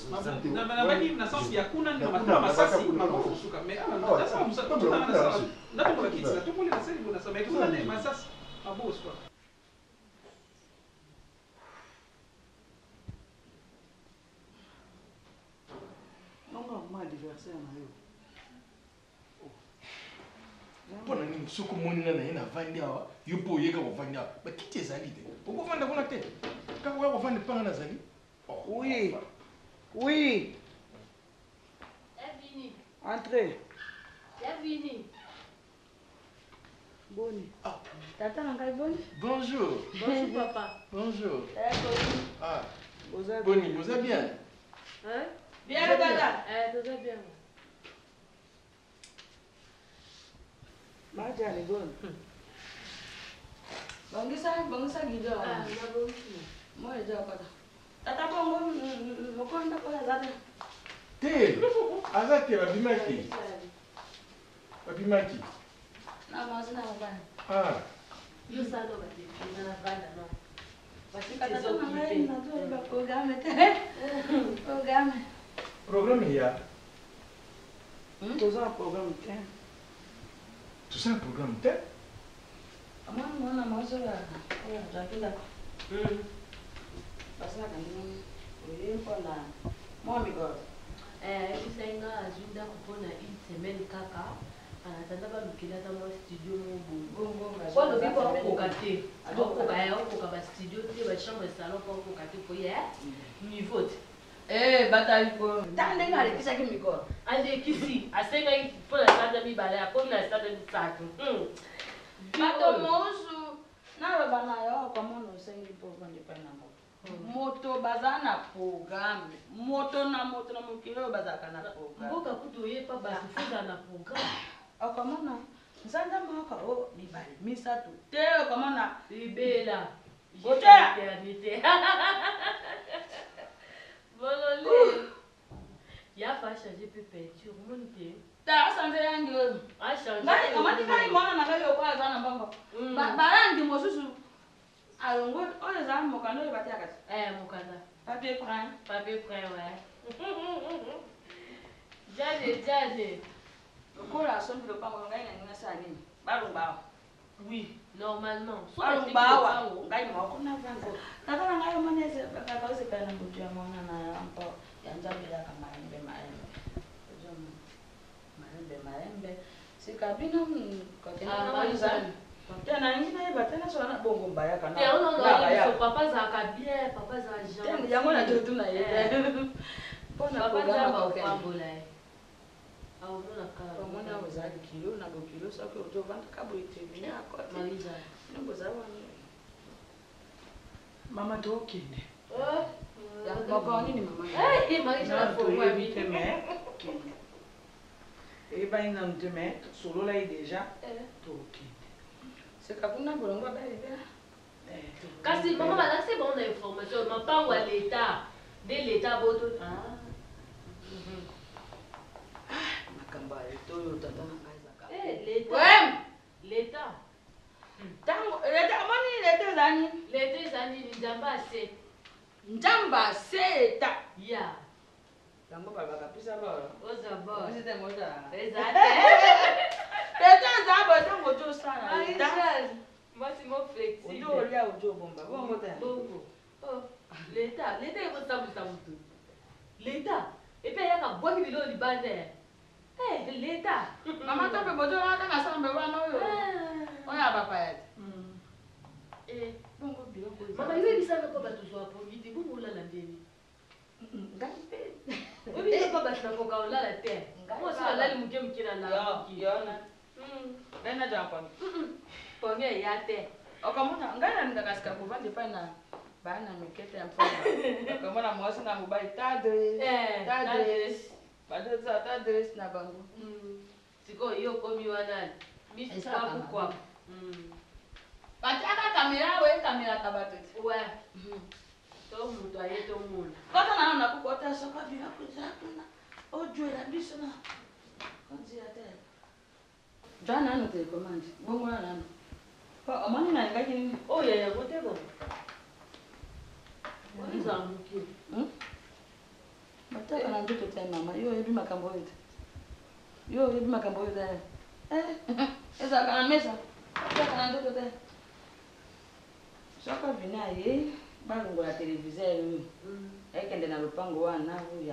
Pour nous, ce que nous avons vendu, il faut que nous vendions. Mais qui est Zali? Pourquoi vous vendez la tête? Quand vous vendez pas à Zali? Oui. Oui. Entrez. Boni. Tata Nangai Boni. Bonjour. Bonjour papa. Bonjour. Ah. Vous Boni, vous allez bien? Hein? Bien tata. Vous allez bien. Majani Boni. Bangisa gido. Ah, na Boni. Moi déjà pata. Tata bongo Te, azate babimaki. Babimaki. Ah. Programme il y a. Tout ça un programme thème. Tout ça un programme thème. Bisenga azwinda kupona une semaine kaka anatanda balukila tama studio bongo lobi po akoka te akoka ba studio te ba chambre salon po akoka te po ye niveau te batali po ta ndenge alekisaki mikolo alekisi asengaki mpo na stade mibale akomi na stade misatu bato mosu naloba na yo komona osengi mpo ovandi epai na moto moto baza na programme moto na mokili oyo bazalaka na programme mboka kutu oyepa basufuza na programme okomona nzanda moko o mibale misatu te okomona libela oteya bololi ya fa changer pe peinture omoni te ta asanze yangi oyo omati ngai mwana na ngai yokola aza na mbongo balangi mosusu alongo oyo eza mokanda oyo batiaka te mokanda papier prin jane lokola asombi lopango ngai nangi nasala nini balumba awa oui normalement balumba awa ngai moko navanga tata na ngai omoni kaka osepela na mbutu ya mwana na mpo ya nzambe yaka malembe sika bino kotenaaizani te nalingi nayeba te nasola na bongo mbayaka papa azalaka bien papa azala yango na jotu na ye mpona programmeapambola ye omona ozali kilo na bokilo soki ozovandaka boye te bino akoteoza wana mama tookende moko nini mamatoyebi te me kende eyebani nanu te me solola ye déjà tookende seka kuna bolongo abalibe kasi mama balakisi bango na information mapango ya leta nde leta boto makambo ya leta oyo tata na ngai ezaka leta ntango leta omoni leta ezani leta ezani nzambe ase nzambe ase eta ya yango balobaka pisa bolo ozaboeza leta eza botongo ozosala leta mwasi mo flexible ojo olia ojo obomba bongo te bongo leta ekosambwisa motu leta epe eyaka bwaki bilo libanda leta mama to mpe bojo wana na sambe wana oyo oyo abapaya te bongo biloko mama yebisanga mpo bato zwa pongi te bongo olala ndeni ngai mpe oyebisa mpo bato nakoka olala te mosi alali moke moke na yona ngai najaa pongi pongi eya te okomona ngai nalingaka sika kovanda epai na bana mikete ya mfana okomona mwasi na mobali tadres badeza tadres na bango sikoyo yo okomi wana miskwakukwaku batiaka kamera we kameraka bato te to moto aye tomona kota nano nakokota soka biloko eza kuna ojoela biso na onzia te jwa nano telecommande bongola nano omoni nalingaki nini oyo yango te bongo oyezala moke bataka na nzoto te mama yo oyebi makambo oyo te ezalaka na mesa bataka na nzoto te soko vini aye balongola televizeur oyo ekende na lopango wana oyo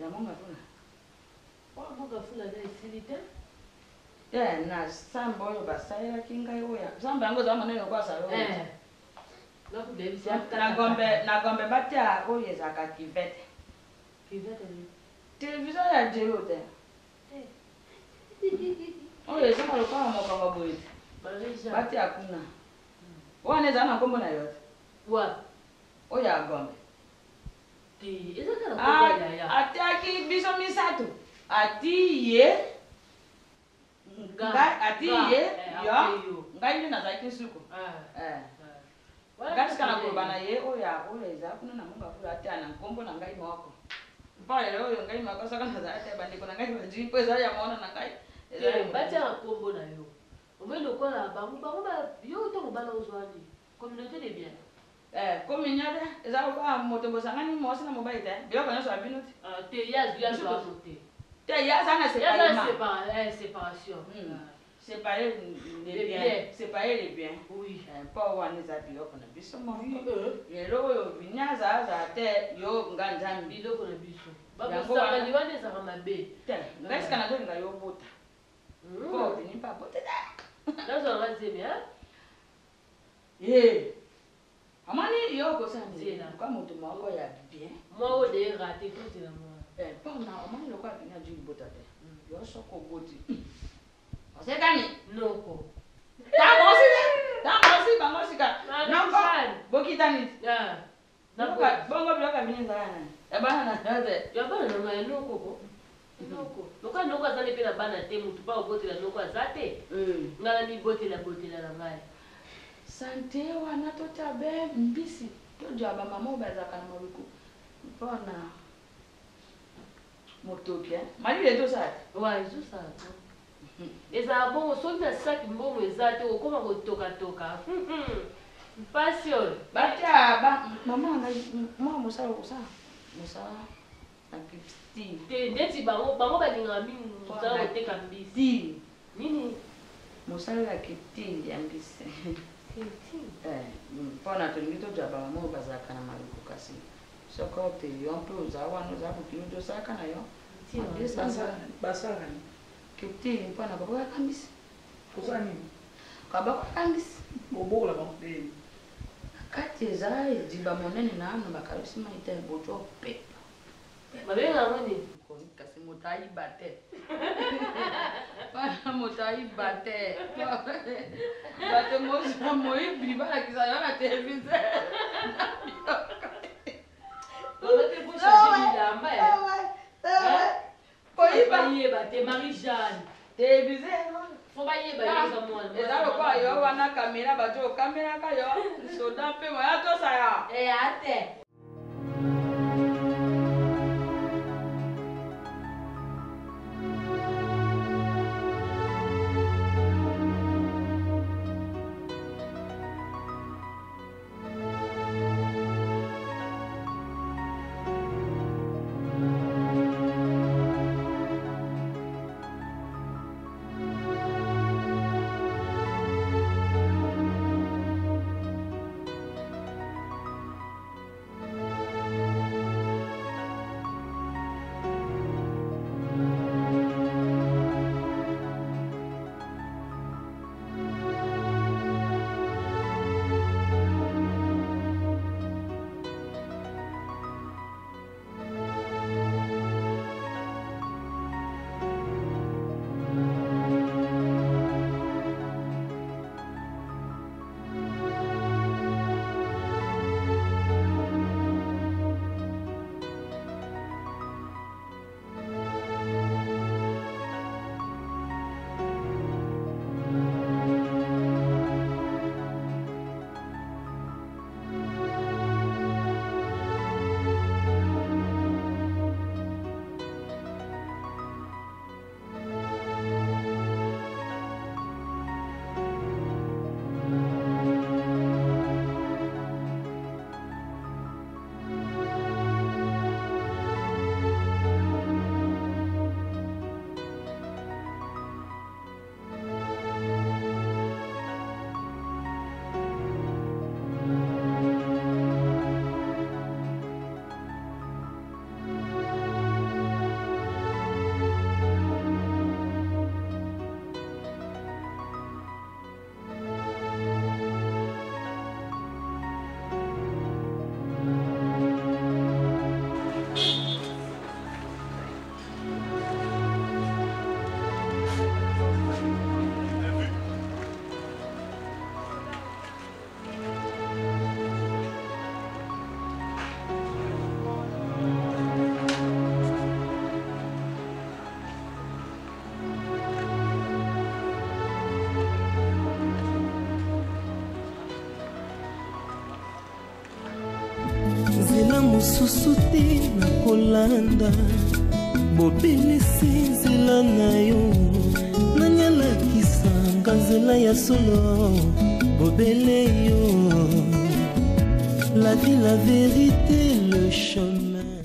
ya mongafula mongafula na esili te na samba oyo basalelaki ngai oyo samba yango eza monene okwasala oyo na gombe batia oyo ezalaka kivete televizeur ya jelo te oyo ezaka lokola mokongo boye te batia kuna wana ezala na nkombo na yo te oyo ya gombe atiaki biso misato ati ye yo ngai nde nazalaki suko ngati kana kulobana ye oyo eza kuna na mungu afula ate ana nkombo na ngai moko mpaka lero oyo ngai moko saka na za ate bandeko na ngai banji mpo eza ya maona na ngai batiaka nkombo na yo omoi lokola bango yo ntongo bana ozwani communauté de bien communauté eza koba moto bosangani mwasi na mobali te biloko nyonso ya bino te yazo te yaza na séparation séparer les biens séparer les biens oui mpo wana eza biloko na biso moko lelo oyo vinyaza aza te yo nga nzambi biloko na biso babosangani wana ezaka mabe te ngasika nazolinga yo bota mpo oteni mpa bota nazwanga nzemi amani yo kosana kwa moto moko ya bien moko de rate kotela mwa mpona amani lokola pena juli bota te yo soko boti osekani noko tangosi bangosika noko bokitani bongo biloko bini ezala nani ebana na te yabana na ngai noko ko lokola noko azali mpe na bana te motu mpa kobotela noko aza te ngai na mibotela na ngai sante wana totya be mbisi tozwa bamama oyo bazalaka na moluku mpona motoki malile tosala wa ezosala ezala bongo soki na saki mbongo eza te okoma kotokatoka mpasi oyo batya mama mwa mosala okosala mosala na kiti te ndeti bango balingaka mingi mosala koteka mbisi nini mosala ya kiti ya mbisi mpona tolingi tozwa bamama oyo bazalaka na maluku kasi soki ote yo mpe oza wana oza mokili tosalaka na yo basalani kiti mpona babokaka mbisi kosala nini kabakaka mbisi obokola bango te kati eza ediba monene na ano bakalisi mai te botwa pepa babenga yango nini kasi moto ayiba te moto ayiba te bato moyibi balakisa yo na televise koyiba te Marie-Jeanne televise fo bayeba yoza mwana eza lokola yo wana kamera bato okameraka yo soda mpe moya tosala ate bolanda bobelisi nzela na yo nanyalakisanga nzela ya solo bobele yo la vie la vérité le chemin